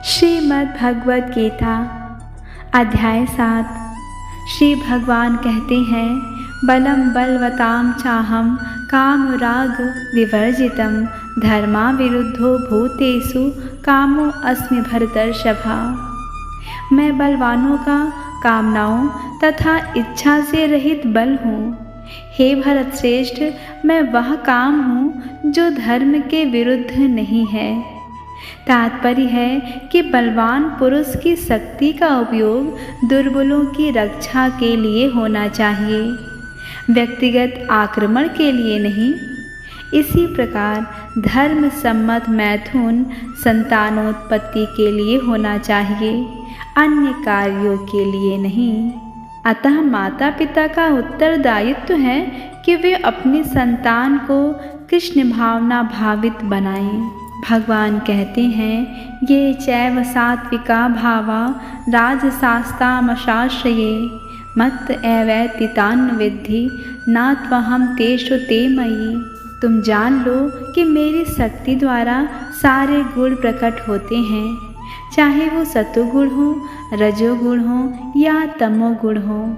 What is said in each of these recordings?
श्रीमद् भगवद गीता अध्याय 7। श्री भगवान कहते हैं, बलम बलवताम चाहम कामराग विवर्जितम धर्मा विरुद्धो भूतेषु कामो अस्मि भरतर्षभा। मैं बलवानों का कामनाओं तथा इच्छा से रहित बल हूँ। हे भरत श्रेष्ठ, मैं वह काम हूँ जो धर्म के विरुद्ध नहीं है। तात्पर्य है कि बलवान पुरुष की शक्ति का उपयोग दुर्बलों की रक्षा के लिए होना चाहिए, व्यक्तिगत आक्रमण के लिए नहीं। इसी प्रकार धर्म सम्मत मैथुन संतानोत्पत्ति के लिए होना चाहिए, अन्य कार्यों के लिए नहीं। अतः माता पिता का उत्तरदायित्व है कि वे अपनी संतान को कृष्ण भावना भावित बनाएं। भगवान कहते हैं, ये चैव सात्विका भावा राजसास्तामशाश्रये मत्त एवैति तान् विद्धि नात्वहं तेषु ते मयि। तुम जान लो कि मेरी शक्ति द्वारा सारे गुण प्रकट होते हैं, चाहे वो सतोगुण हो, रजोगुण हो या तमोगुण हो।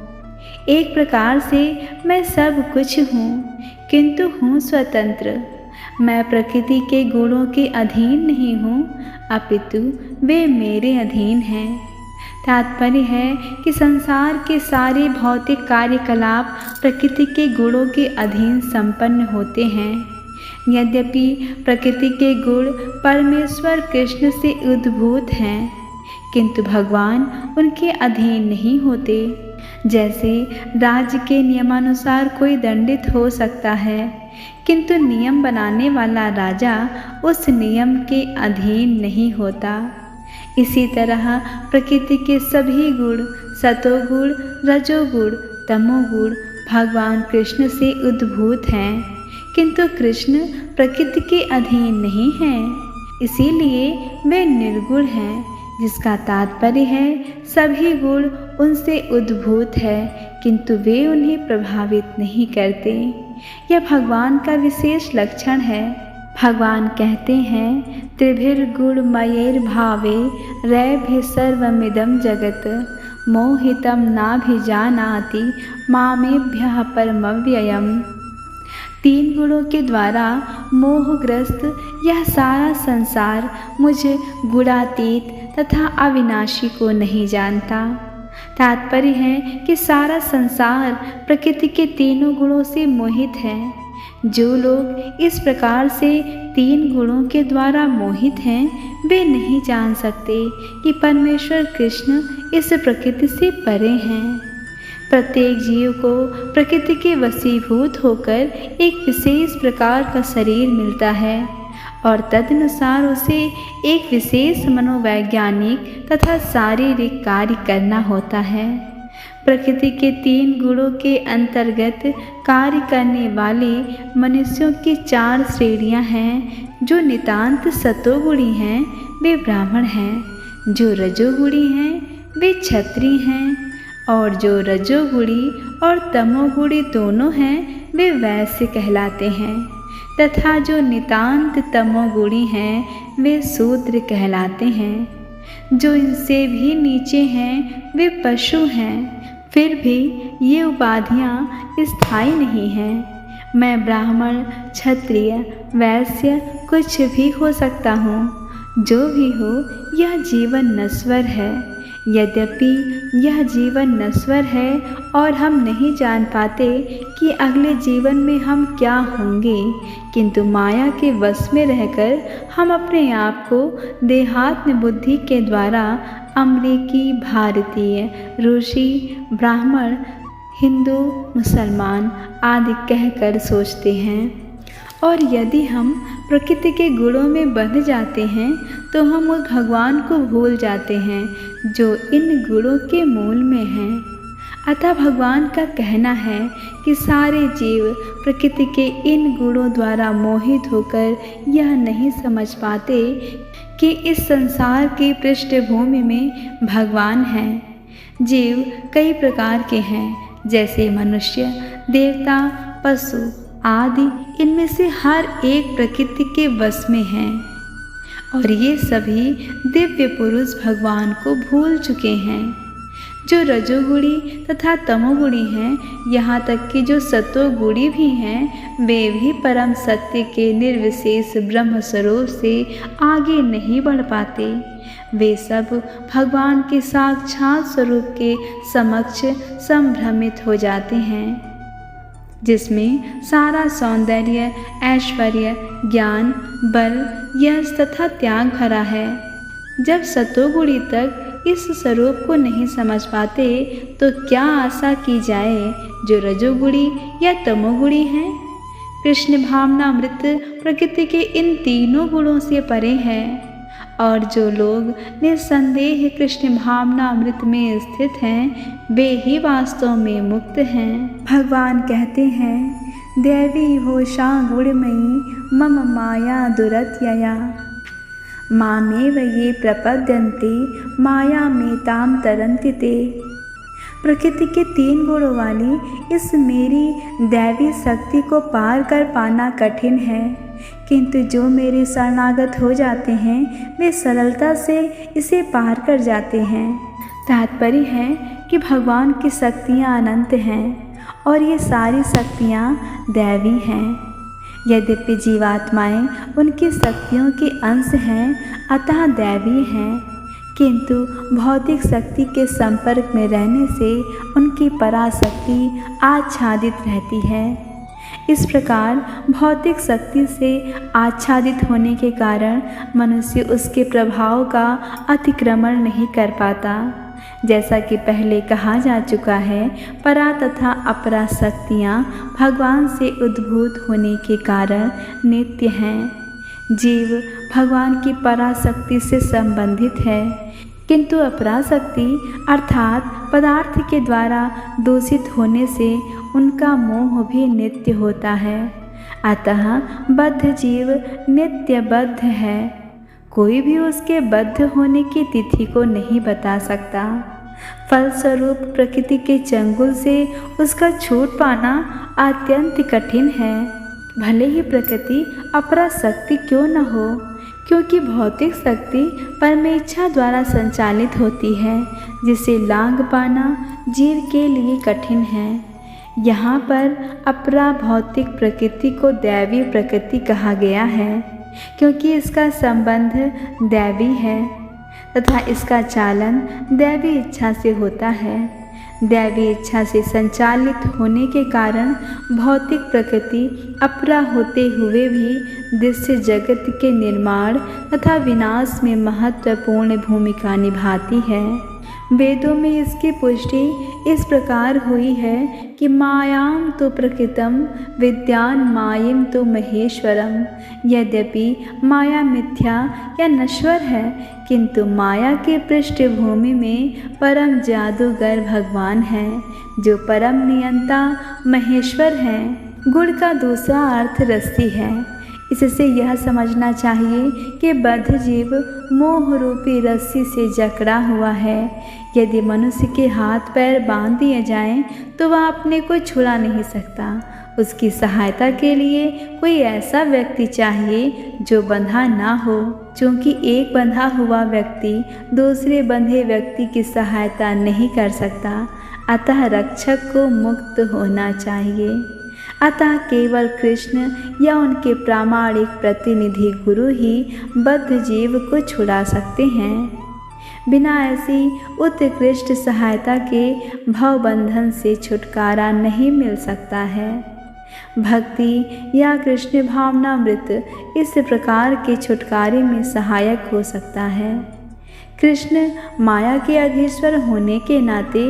एक प्रकार से मैं सब कुछ हूँ, किंतु हूँ स्वतंत्र। मैं प्रकृति के गुणों के अधीन नहीं हूँ, अपितु वे मेरे अधीन हैं। तात्पर्य है कि संसार के सारे भौतिक कार्यकलाप प्रकृति के गुणों के अधीन संपन्न होते हैं। यद्यपि प्रकृति के गुण परमेश्वर कृष्ण से उद्भूत हैं, किंतु भगवान उनके अधीन नहीं होते। जैसे राज्य के नियमानुसार कोई दंडित हो सकता है, किंतु नियम बनाने वाला राजा उस नियम के अधीन नहीं होता। इसी तरह प्रकृति के सभी गुण, सतोगुण, रजोगुण, तमोगुण भगवान कृष्ण से उद्भूत हैं, किंतु कृष्ण प्रकृति के अधीन नहीं हैं। इसीलिए वे निर्गुण हैं, जिसका तात्पर्य है सभी गुण उनसे उद्भूत है, किंतु वे उन्हें प्रभावित नहीं करते। यह भगवान का विशेष लक्षण है। भगवान कहते हैं, त्रिभिर्गुणमयैर्भावे रैभि सर्वमिदं जगत् मोहितं नाभिजानाति मामेभ्यः परमव्ययम्। 3 गुणों के द्वारा मोहग्रस्त यह सारा संसार मुझे गुणातीत तथा अविनाशी को नहीं जानता। तात्पर्य है कि सारा संसार प्रकृति के तीनों गुणों से मोहित है। जो लोग इस प्रकार से 3 गुणों के द्वारा मोहित हैं, वे नहीं जान सकते कि परमेश्वर कृष्ण इस प्रकृति से परे हैं। प्रत्येक जीव को प्रकृति के वशीभूत होकर एक विशेष प्रकार का शरीर मिलता है और तदनुसार उसे एक विशेष मनोवैज्ञानिक तथा शारीरिक कार्य करना होता है। प्रकृति के 3 गुणों के अंतर्गत कार्य करने वाले मनुष्यों की 4 श्रेणियां हैं। जो नितांत सतोगुणी हैं वे ब्राह्मण हैं, जो रजोगुणी हैं वे क्षत्रिय हैं, और जो रजोगुणी और तमोगुणी दोनों हैं वे वैश्य कहलाते हैं, तथा जो नितांत तमोगुणी हैं वे शूद्र कहलाते हैं। जो इनसे भी नीचे हैं वे पशु हैं। फिर भी ये उपाधियाँ स्थायी नहीं हैं। मैं ब्राह्मण, क्षत्रिय, वैश्य कुछ भी हो सकता हूँ। जो भी हो, यह जीवन नश्वर है। यद्यपि यह जीवन नश्वर है और हम नहीं जान पाते कि अगले जीवन में हम क्या होंगे, किंतु माया के वश में रहकर हम अपने आप को देहात्म बुद्धि के द्वारा अमेरिकी, भारतीय, ऋषि, ब्राह्मण, हिंदू, मुसलमान आदि कहकर सोचते हैं। और यदि हम प्रकृति के गुणों में बंध जाते हैं तो हम उस भगवान को भूल जाते हैं जो इन गुणों के मूल में हैं। अतः भगवान का कहना है कि सारे जीव प्रकृति के इन गुणों द्वारा मोहित होकर यह नहीं समझ पाते कि इस संसार की पृष्ठभूमि में भगवान हैं। जीव कई प्रकार के हैं, जैसे मनुष्य, देवता, पशु आदि। इनमें से हर एक प्रकृति के वश में हैं। और ये सभी दिव्य पुरुष भगवान को भूल चुके हैं। जो रजोगुणी तथा तमोगुणी हैं, यहाँ तक कि जो सतोगुणी भी हैं, वे भी परम सत्य के निर्विशेष ब्रह्म स्वरूप से आगे नहीं बढ़ पाते। वे सब भगवान के साक्षात स्वरूप के समक्ष संभ्रमित हो जाते हैं, जिसमें सारा सौंदर्य, ऐश्वर्य, ज्ञान, बल, यश तथा त्याग भरा है। जब सतोगुणी तक इस स्वरूप को नहीं समझ पाते तो क्या आशा की जाए जो रजोगुणी या तमोगुणी हैं। कृष्ण भावनामृत प्रकृति के इन तीनों गुणों से परे है, और जो लोग निस्संदेह कृष्ण भावनामृत में स्थित हैं, वे ही वास्तव में मुक्त हैं। भगवान कहते हैं, देवी होषा गुणमयी मम माया दुरत्यया मामेव ये प्रपद्यन्ते माया में ताम तरन्ति ते। प्रकृति के 3 गुणों वाली इस मेरी दैवी शक्ति को पार कर पाना कठिन है, किंतु जो मेरे शरणागत हो जाते हैं वे सरलता से इसे पार कर जाते हैं। तात्पर्य है कि भगवान की शक्तियाँ अनंत हैं और ये सारी शक्तियाँ दैवी हैं। यद्यपि जीवात्माएं उनकी शक्तियों के अंश हैं, अतः दैवी हैं, किंतु भौतिक शक्ति के संपर्क में रहने से उनकी पराशक्ति आच्छादित रहती है। इस प्रकार भौतिक शक्ति से आच्छादित होने के कारण मनुष्य उसके प्रभाव का अतिक्रमण नहीं कर पाता। जैसा कि पहले कहा जा चुका है, परा तथा अपरा शक्तियाँ भगवान से उद्भूत होने के कारण नित्य हैं। जीव भगवान की पराशक्ति से संबंधित है, किंतु अपराशक्ति अर्थात पदार्थ के द्वारा दूषित होने से उनका मोह भी नित्य होता है। अतः बद्ध जीव नित्य बद्ध है, कोई भी उसके बद्ध होने की तिथि को नहीं बता सकता। फलस्वरूप प्रकृति के चंगुल से उसका छूट पाना अत्यंत कठिन है, भले ही प्रकृति अपरा शक्ति क्यों न हो, क्योंकि भौतिक शक्ति परमेच्छा द्वारा संचालित होती है, जिसे लांघ पाना जीव के लिए कठिन है। यहाँ पर अपरा भौतिक प्रकृति को दैवी प्रकृति कहा गया है, क्योंकि इसका संबंध दैवी है तथा इसका चालन दैवी इच्छा से होता है। दैवी इच्छा से संचालित होने के कारण भौतिक प्रकृति अपरा होते हुए भी दृश्य जगत के निर्माण तथा विनाश में महत्वपूर्ण भूमिका निभाती है। वेदों में इसकी पुष्टि इस प्रकार हुई है कि मायां तो प्रकृतम विद्यान मायिम तो महेश्वरम। यद्यपि माया मिथ्या या नश्वर है, किंतु माया के पृष्ठभूमि में परम जादूगर भगवान है, जो परम नियंता महेश्वर हैं। गुण का दूसरा अर्थ रस्सी है। इससे यह समझना चाहिए कि बद्ध जीव मोह रूपी रस्सी से जकड़ा हुआ है। यदि मनुष्य के हाथ पैर बांध दिए जाएं, तो वह अपने को छुड़ा नहीं सकता। उसकी सहायता के लिए कोई ऐसा व्यक्ति चाहिए जो बंधा ना हो, क्योंकि एक बंधा हुआ व्यक्ति दूसरे बंधे व्यक्ति की सहायता नहीं कर सकता। अतः रक्षक को मुक्त होना चाहिए। अतः केवल कृष्ण या उनके प्रामाणिक प्रतिनिधि गुरु ही बद्ध जीव को छुड़ा सकते हैं। बिना ऐसी उत्कृष्ट सहायता के भवबंधन से छुटकारा नहीं मिल सकता है। भक्ति या कृष्ण भावनामृत इस प्रकार के छुटकारे में सहायक हो सकता है। कृष्ण माया के अधीश्वर होने के नाते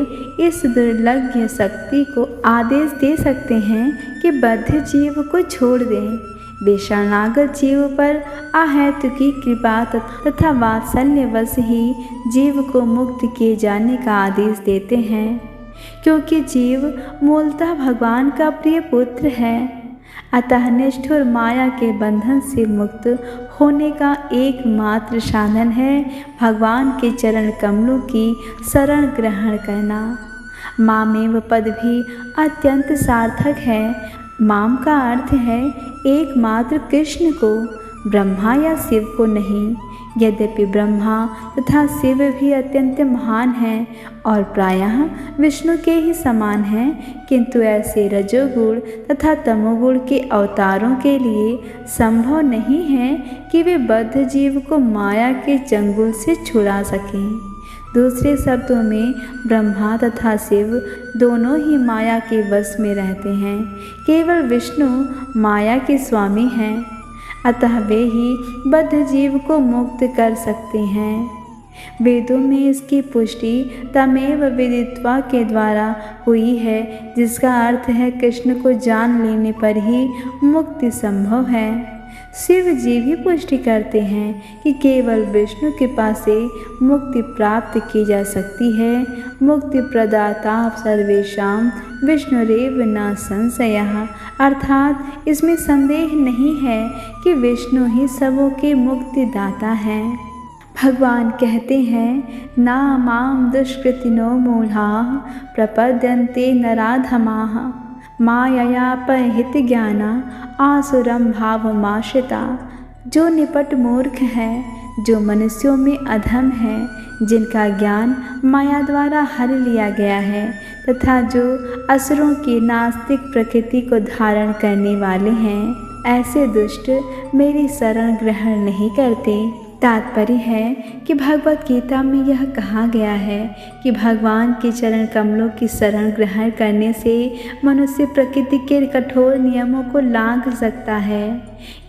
इस दुर्लभ शक्ति को आदेश दे सकते हैं कि बद्ध जीव को छोड़ दें। वे शरणागत जीव पर अहेतुकी कृपा तथा वात्सल्यवश ही जीव को मुक्त किए जाने का आदेश देते हैं, क्योंकि जीव मूलतः भगवान का प्रिय पुत्र है। अतः निष्ठुर माया के बंधन से मुक्त होने का एकमात्र साधन है भगवान के चरण कमलों की शरण ग्रहण करना। मामेव पद भी अत्यंत सार्थक है। माम का अर्थ है एकमात्र कृष्ण को, ब्रह्मा या शिव को नहीं, यद्यपि ब्रह्मा तथा शिव भी अत्यंत महान हैं और प्रायः विष्णु के ही समान हैं, किंतु ऐसे रजोगुण तथा तमोगुण के अवतारों के लिए संभव नहीं है कि वे बद्ध जीव को माया के चंगुल से छुड़ा सकें। दूसरे शब्दों में ब्रह्मा तथा शिव दोनों ही माया के वश में रहते हैं। केवल विष्णु माया के स्वामी हैं, अतः वे ही बद्ध जीव को मुक्त कर सकते हैं। वेदों में इसकी पुष्टि तमेव विदित्वा के द्वारा हुई है, जिसका अर्थ है कृष्ण को जान लेने पर ही मुक्ति संभव है। शिव जी भी पुष्टि करते हैं कि केवल विष्णु कृपा से मुक्ति प्राप्त की जा सकती है। मुक्ति प्रदाता सर्वेषां विष्णुरेव न संशयः, अर्थात इसमें संदेह नहीं है कि विष्णु ही सबों के मुक्तिदाता हैं। भगवान कहते हैं, ना माम दुष्कृतिनो मूढ़ाः प्रपद्यन्ते नराधमाः माययापहृत ज्ञाना आसुरम भावमाश्रिता। जो निपट मूर्ख है, जो मनुष्यों में अधम है, जिनका ज्ञान माया द्वारा हर लिया गया है, तथा जो असुरों की नास्तिक प्रकृति को धारण करने वाले हैं, ऐसे दुष्ट मेरी शरण ग्रहण नहीं करते। तात्पर्य है कि भगवत गीता में यह कहा गया है कि भगवान के चरण कमलों की शरण ग्रहण करने से मनुष्य प्रकृति के कठोर नियमों को लांघ सकता है।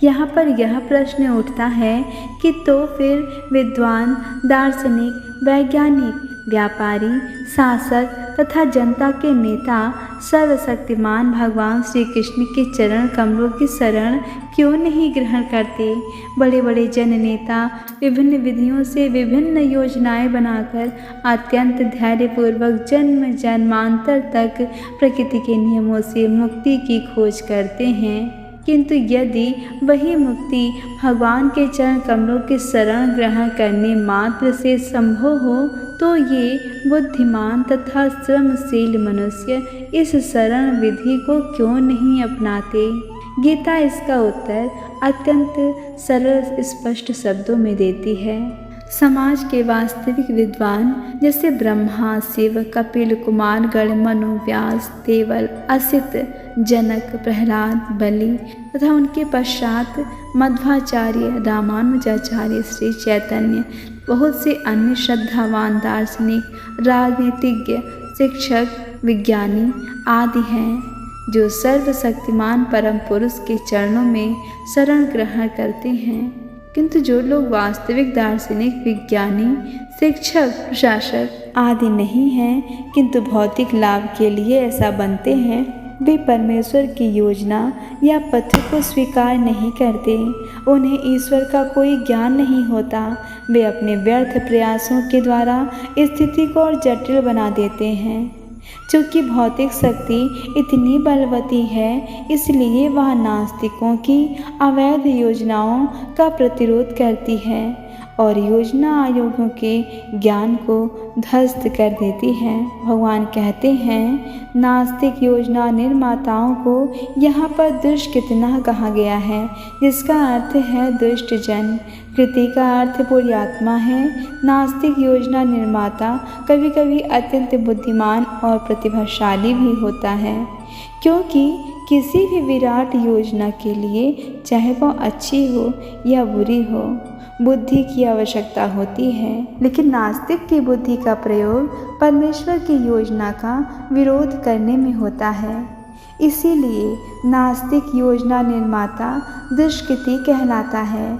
यहाँ पर यह प्रश्न उठता है कि तो फिर विद्वान, दार्शनिक, वैज्ञानिक, व्यापारी, शासक तथा जनता के नेता सर्वशक्तिमान भगवान श्री कृष्ण के चरण कमलों की शरण क्यों नहीं ग्रहण करते? बड़े बड़े जन नेता विभिन्न विधियों से विभिन्न योजनाएं बनाकर अत्यंत धैर्यपूर्वक जन्म जन्मांतर तक प्रकृति के नियमों से मुक्ति की खोज करते हैं, किंतु यदि वही मुक्ति भगवान के चरण कमलों की शरण ग्रहण करने मात्र से संभव हो, तो ये बुद्धिमान तथा श्रमशील मनुष्य इस शरण विधि को क्यों नहीं अपनाते? गीता इसका उत्तर अत्यंत सरल स्पष्ट शब्दों में देती है। समाज के वास्तविक विद्वान जैसे ब्रह्मा, शिव, कपिल, कुमार, गण, मनु, व्यास, देवल, असित, जनक, प्रहलाद, बलि तथा उनके पश्चात मध्वाचार्य, रामानुजाचार्य, श्री चैतन्य, बहुत से अन्य श्रद्धावान दार्शनिक, राजनीतिज्ञ, शिक्षक, विज्ञानी आदि हैं, जो सर्वशक्तिमान परम पुरुष के चरणों में शरण ग्रहण करते हैं। किंतु जो लोग वास्तविक दार्शनिक, विज्ञानी, शिक्षक, प्रशासक आदि नहीं हैं, किंतु भौतिक लाभ के लिए ऐसा बनते हैं, वे परमेश्वर की योजना या पथ को स्वीकार नहीं करते। उन्हें ईश्वर का कोई ज्ञान नहीं होता। वे अपने व्यर्थ प्रयासों के द्वारा स्थिति को और जटिल बना देते हैं। चूँकि भौतिक शक्ति इतनी बलवती है, इसलिए वह नास्तिकों की अवैध योजनाओं का प्रतिरोध करती है और योजना आयोगों के ज्ञान को ध्वस्त कर देती है। भगवान कहते हैं, नास्तिक योजना निर्माताओं को यहाँ पर दुष्कृतना कहा गया है, जिसका अर्थ है दुष्ट जन। कृति का अर्थ पूरी आत्मा है। नास्तिक योजना निर्माता कभी कभी अत्यंत बुद्धिमान और प्रतिभाशाली भी होता है, क्योंकि किसी भी विराट योजना के लिए, चाहे वह अच्छी हो या बुरी हो, बुद्धि की आवश्यकता होती है। लेकिन नास्तिक की बुद्धि का प्रयोग परमेश्वर की योजना का विरोध करने में होता है। इसीलिए नास्तिक योजना निर्माता दुष्कृति कहलाता है,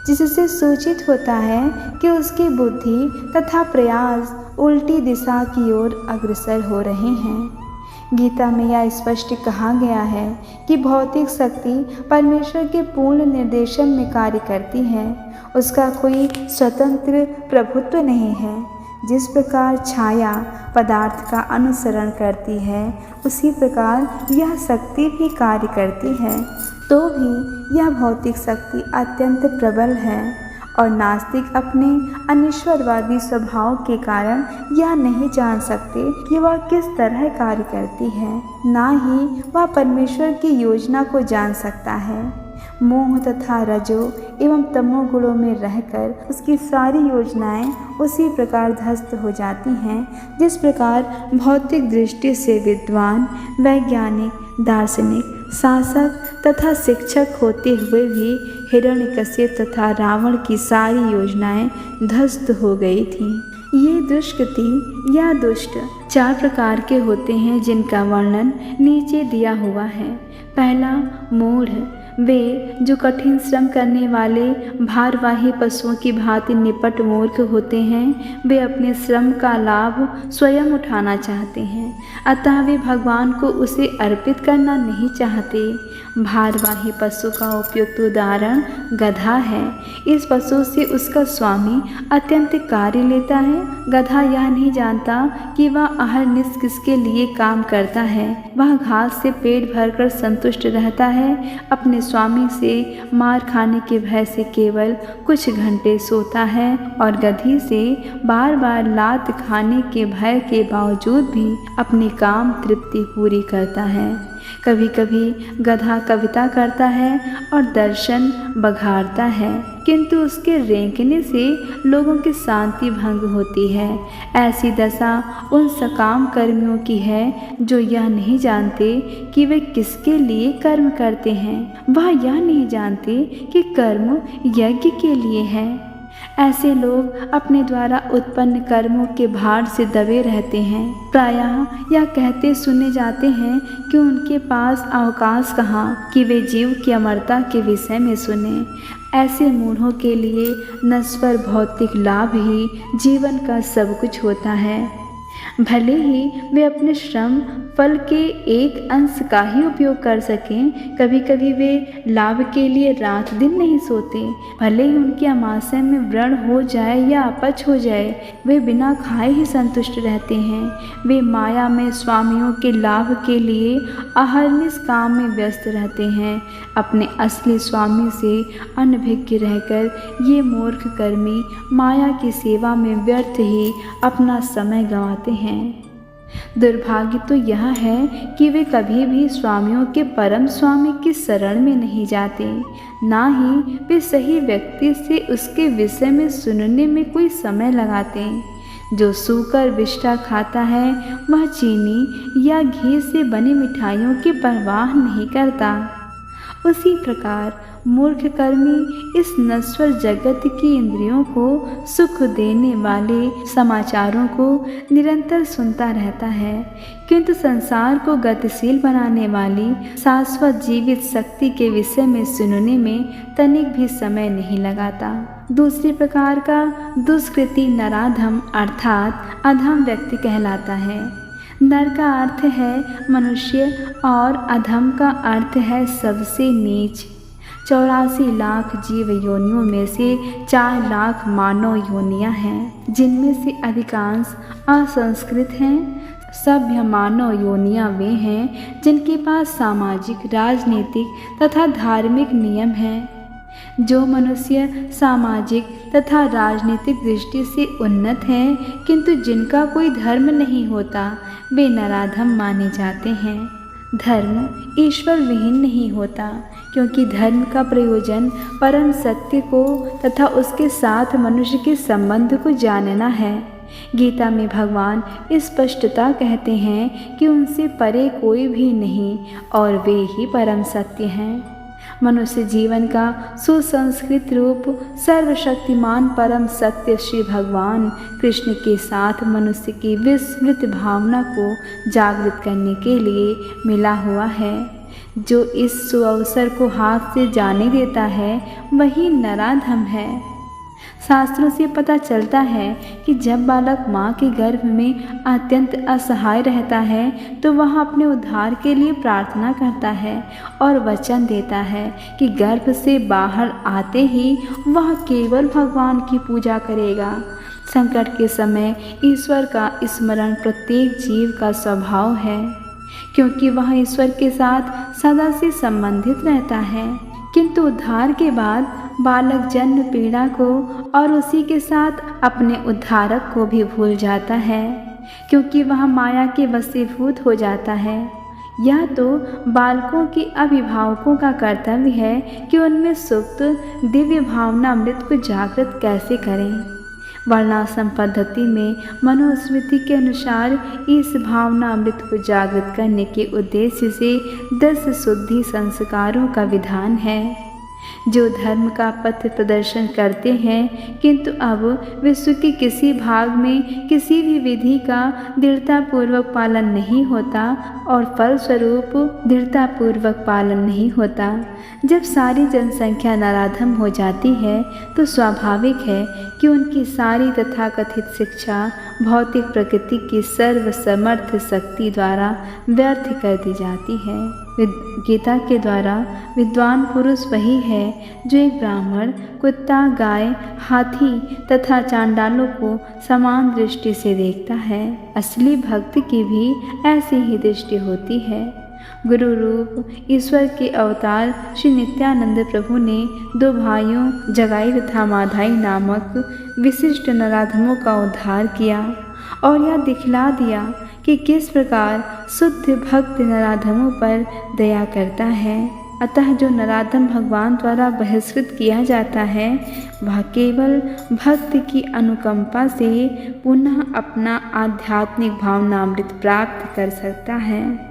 जिससे सूचित होता है कि उसकी बुद्धि तथा प्रयास उल्टी दिशा की ओर अग्रसर हो रहे हैं। गीता में यह स्पष्ट कहा गया है कि भौतिक शक्ति परमेश्वर के पूर्ण निर्देशन में कार्य करती है। उसका कोई स्वतंत्र प्रभुत्व नहीं है। जिस प्रकार छाया पदार्थ का अनुसरण करती है, उसी प्रकार यह शक्ति भी कार्य करती है। तो भी यह भौतिक शक्ति अत्यंत प्रबल है और नास्तिक अपने अनिश्वरवादी स्वभाव के कारण यह नहीं जान सकते कि वह किस तरह कार्य करती है, ना ही वह परमेश्वर की योजना को जान सकता है। मोह तथा रजो एवं तमो गुणों में रहकर उसकी सारी योजनाएं उसी प्रकार ध्वस्त हो जाती हैं जिस प्रकार भौतिक दृष्टि से विद्वान, वैज्ञानिक, दार्शनिक, शासक तथा शिक्षक होते हुए भी हिरण्यकश्यप तथा रावण की सारी योजनाएं ध्वस्त हो गई थीं। ये दुष्कृति या दुष्ट 4 प्रकार के होते हैं जिनका वर्णन नीचे दिया हुआ है। पहला, मूढ़, वे जो कठिन श्रम करने वाले भारवाही पशुओं की भांति निपट मूर्ख होते हैं। वे अपने श्रम का लाभ स्वयं उठाना चाहते हैं, अतः वे भगवान को उसे अर्पित करना नहीं चाहते। भारवाही पशु का उपयुक्त उदाहरण गधा है। इस पशु से उसका स्वामी अत्यंत कार्य लेता है। गधा यह नहीं जानता कि वह अहरनिश किसके लिए काम करता है। वह घास से पेट भरकर संतुष्ट रहता है। अपने स्वामी से मार खाने के भय से केवल कुछ घंटे सोता है और गधी से बार बार लात खाने के भय के बावजूद भी अपनी काम तृप्ति पूरी करता है। कभी कभी गधा कविता करता है और दर्शन बघारता है, किंतु उसके रेंकने से लोगों की शांति भंग होती है। ऐसी दशा उन सकाम कर्मियों की है जो यह नहीं जानते कि वे किसके लिए कर्म करते हैं। वह यह नहीं जानते कि कर्म यज्ञ के लिए है। ऐसे लोग अपने द्वारा उत्पन्न कर्मों के भार से दबे रहते हैं। प्रायः यह कहते सुने जाते हैं कि उनके पास अवकाश कहाँ कि वे जीव की अमरता के विषय में सुने। ऐसे मूढ़ों के लिए नश्वर भौतिक लाभ ही जीवन का सब कुछ होता है। भले ही वे अपने श्रम फल के एक अंश का ही उपयोग कर सकें, कभी कभी वे लाभ के लिए रात दिन नहीं सोते। भले ही उनके आमाशय में व्रण हो जाए या अपच हो जाए, वे बिना खाए ही संतुष्ट रहते हैं। वे माया में स्वामियों के लाभ के लिए अहरनिश काम में व्यस्त रहते हैं। अपने असली स्वामी से अनभिज्ञ रहकर ये मूर्ख कर्मी माया की सेवा में व्यर्थ ही अपना समय गंवाते हैं। दुर्भाग्य तो यह है कि वे कभी भी स्वामियों के परम स्वामी की शरण में नहीं जाते, ना ही वे सही व्यक्ति से उसके विषय में सुनने में कोई समय लगाते। जो सूकर विष्ठा खाता है वह चीनी या घी से बनी मिठाइयों की परवाह नहीं करता। उसी प्रकार मूर्ख कर्मी इस नश्वर जगत की इंद्रियों को सुख देने वाले समाचारों को निरंतर सुनता रहता है, किंतु संसार को गतिशील बनाने वाली शाश्वत जीवित शक्ति के विषय में सुनने में तनिक भी समय नहीं लगाता। दूसरी प्रकार का दुष्कृति नराधम अर्थात अधम व्यक्ति कहलाता है। नर का अर्थ है मनुष्य और अधम का अर्थ है सबसे नीच। 84 लाख जीव योनियों में से 4 लाख मानव योनियां हैं, जिनमें से अधिकांश असंस्कृत हैं। सभ्य मानव योनियां वे हैं जिनके पास सामाजिक, राजनीतिक तथा धार्मिक नियम हैं। जो मनुष्य सामाजिक तथा राजनीतिक दृष्टि से उन्नत हैं, किंतु जिनका कोई धर्म नहीं होता, वे नराधम माने जाते हैं। धर्म ईश्वर विहीन नहीं होता, क्योंकि धर्म का प्रयोजन परम सत्य को तथा उसके साथ मनुष्य के संबंध को जानना है। गीता में भगवान स्पष्टता कहते हैं कि उनसे परे कोई भी नहीं और वे ही परम सत्य हैं। मनुष्य जीवन का सुसंस्कृत रूप सर्वशक्तिमान परम सत्य श्री भगवान कृष्ण के साथ मनुष्य की विस्मृत भावना को जागृत करने के लिए मिला हुआ है। जो इस सुअवसर को हाथ से जाने देता है वही नराधम है। शास्त्रों से पता चलता है कि जब बालक माँ के गर्भ में अत्यंत असहाय रहता है तो वह अपने उद्धार के लिए प्रार्थना करता है और वचन देता है कि गर्भ से बाहर आते ही वह केवल भगवान की पूजा करेगा। संकट के समय ईश्वर का स्मरण प्रत्येक जीव का स्वभाव है, क्योंकि वह ईश्वर के साथ सदा से संबंधित रहता है। किंतु उद्धार के बाद बालक जन्म पीड़ा को और उसी के साथ अपने उद्धारक को भी भूल जाता है, क्योंकि वह माया के वशीभूत हो जाता है। यह तो बालकों के अभिभावकों का कर्तव्य है कि उनमें सुप्त दिव्य भावना अमृत को जागृत कैसे करें। वर्णाश्रम पद्धति में मनुस्मृति के अनुसार इस भावना अमृत को जागृत करने के उद्देश्य से 10 शुद्धि संस्कारों का विधान है, जो धर्म का पथ प्रदर्शन करते हैं, किंतु अब विश्व के किसी भाग में किसी भी विधि का दृढ़तापूर्वक पालन नहीं होता और फलस्वरूप दृढ़तापूर्वक पालन नहीं होता। जब सारी जनसंख्या नराधम हो जाती है तो स्वाभाविक है कि उनकी सारी तथाकथित शिक्षा भौतिक प्रकृति की सर्वसमर्थ शक्ति द्वारा व्यर्थ कर दी जाती है। गीता के द्वारा विद्वान पुरुष वही है जो एक ब्राह्मण, कुत्ता, गाय, हाथी तथा चांडालों को समान दृष्टि से देखता है। असली भक्त की भी ऐसी ही दृष्टि होती है। गुरु रूप ईश्वर के अवतार श्री नित्यानंद प्रभु ने 2 भाइयों जगाई तथा माधाई नामक विशिष्ट नराधमों का उद्धार किया और यह दिखला दिया कि किस प्रकार शुद्ध भक्त नराधमों पर दया करता है। अतः जो नराधम भगवान द्वारा बहिष्कृत किया जाता है वह केवल भक्त की अनुकंपा से पुनः अपना आध्यात्मिक भावनामृत प्राप्त कर सकता है।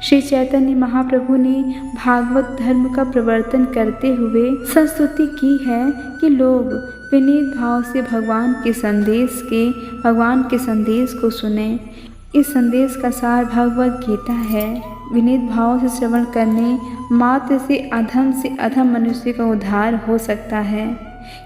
श्री चैतन्य महाप्रभु ने भागवत धर्म का प्रवर्तन करते हुए संस्तुति की है कि लोग विनीत भाव से भगवान के संदेश को सुने। इस संदेश का सार भगवत गीता है। विनीत भाव से श्रवण करने मात्र से अधम मनुष्य का उद्धार हो सकता है,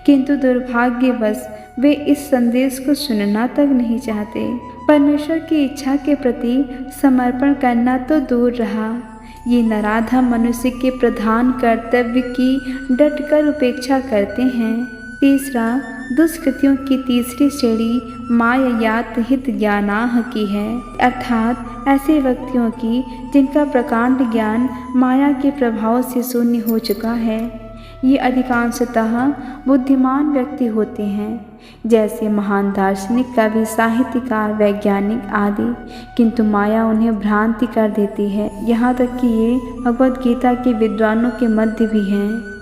किंतु दुर्भाग्यवश वे इस संदेश को सुनना तक नहीं चाहते। परमेश्वर की इच्छा के प्रति समर्पण करना तो दूर रहा, ये नराधम मनुष्य के प्रधान कर्तव्य की डटकर उपेक्षा करते हैं। तीसरा, दुष्कृतियों की तीसरी श्रेणी मायायात हित ज्ञानाह की है, अर्थात ऐसे व्यक्तियों की जिनका प्रकांड ज्ञान माया के प्रभाव से शून्य हो चुका है। ये अधिकांशतः बुद्धिमान व्यक्ति होते हैं, जैसे महान दार्शनिक, कवि, साहित्यकार, वैज्ञानिक आदि, किंतु माया उन्हें भ्रांति कर देती है। यहाँ तक कि ये भगवद गीता के विद्वानों के मध्य भी हैं।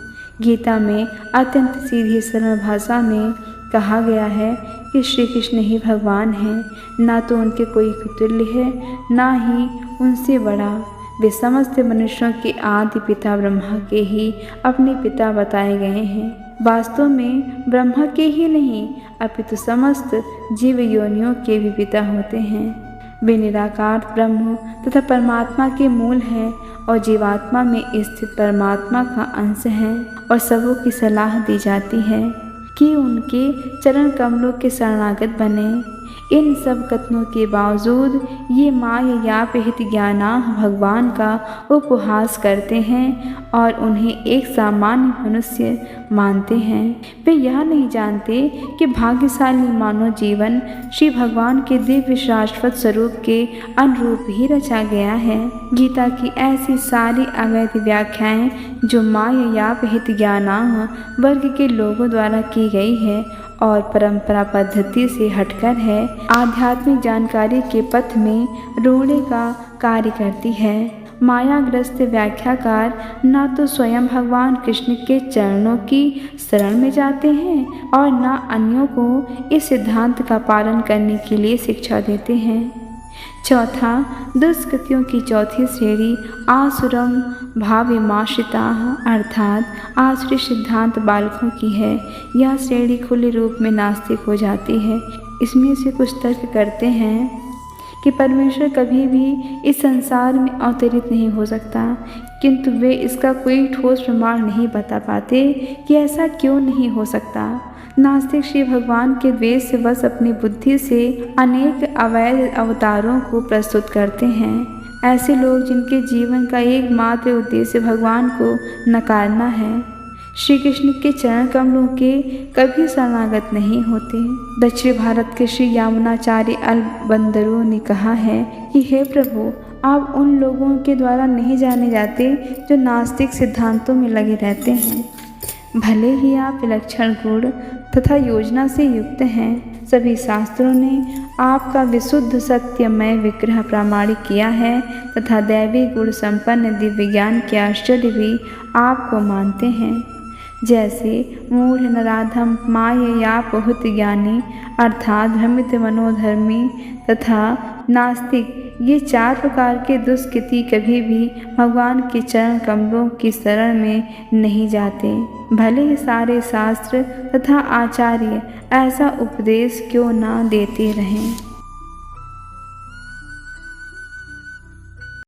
गीता में अत्यंत सीधी सरल भाषा में कहा गया है कि श्री कृष्ण ही भगवान हैं, ना तो उनके कोई तुल्य है, ना ही उनसे बड़ा। वे समस्त मनुष्यों के आदि पिता ब्रह्मा के ही अपने पिता बताए गए हैं। वास्तव में ब्रह्मा के ही नहीं अपितु समस्त जीव योनियों के भी पिता होते हैं। वे निराकार ब्रह्म तथा परमात्मा के मूल हैं और जीवात्मा में स्थित परमात्मा का अंश हैं और सबों की सलाह दी जाती है कि उनके चरण कमलों के शरणागत बने। इन सब कथनों के बावजूद ये मायायापहित ज्ञानाह भगवान का उपहास करते हैं और उन्हें एक सामान्य मनुष्य मानते हैं। वे यह नहीं जानते कि भाग्यशाली मानव जीवन श्री भगवान के दिव्य शाश्वत स्वरूप के अनुरूप ही रचा गया है। गीता की ऐसी सारी अवैध व्याख्याएं जो मायायापहित ज्ञानाह वर्ग के लोगों द्वारा की गई है और परंपरा पद्धति से हटकर है, आध्यात्मिक जानकारी के पथ में रोड़े का कार्य करती है। मायाग्रस्त व्याख्याकार न तो स्वयं भगवान कृष्ण के चरणों की शरण में जाते हैं और न अन्यों को इस सिद्धांत का पालन करने के लिए शिक्षा देते हैं। चौथा, दुष्कृतियों की चौथी श्रेणी आसुरम भाविमाश्रिताः अर्थात आसुरी सिद्धांत बालकों की है। यह श्रेणी खुले रूप में नास्तिक हो जाती है। इसमें से कुछ तर्क करते हैं कि परमेश्वर कभी भी इस संसार में अवतरित नहीं हो सकता, किंतु वे इसका कोई ठोस प्रमाण नहीं बता पाते कि ऐसा क्यों नहीं हो सकता। नास्तिक श्री भगवान के द्वेष से बस अपनी बुद्धि से अनेक अवैध अवतारों को प्रस्तुत करते हैं। ऐसे लोग जिनके जीवन का एकमात्र उद्देश्य भगवान को नकारना है, श्री कृष्ण के चरण कमलों के कभी शरणागत नहीं होते। दक्षिण भारत के श्री यामुनाचार्य अलबंदरू ने कहा है कि हे प्रभु, आप उन लोगों के द्वारा नहीं जाने जाते जो नास्तिक सिद्धांतों में लगे रहते हैं। भले ही आप विलक्षण गुण तथा योजना से युक्त हैं, सभी शास्त्रों ने आपका विशुद्ध सत्यमय विग्रह प्रमाणित किया है तथा दैवी गुण संपन्न दिव्य ज्ञान के आश्चर्य भी आपको मानते हैं। जैसे मूढ़ नराधम मायया बहुत ज्ञानी अर्थात भ्रमित मनोधर्मी तथा नास्तिक, ये 4 प्रकार के दुष्कृति कभी भी भगवान के चरण कमलों की शरण में नहीं जाते। भले ही सारे शास्त्र तथा आचार्य ऐसा उपदेश क्यों ना देते रहें।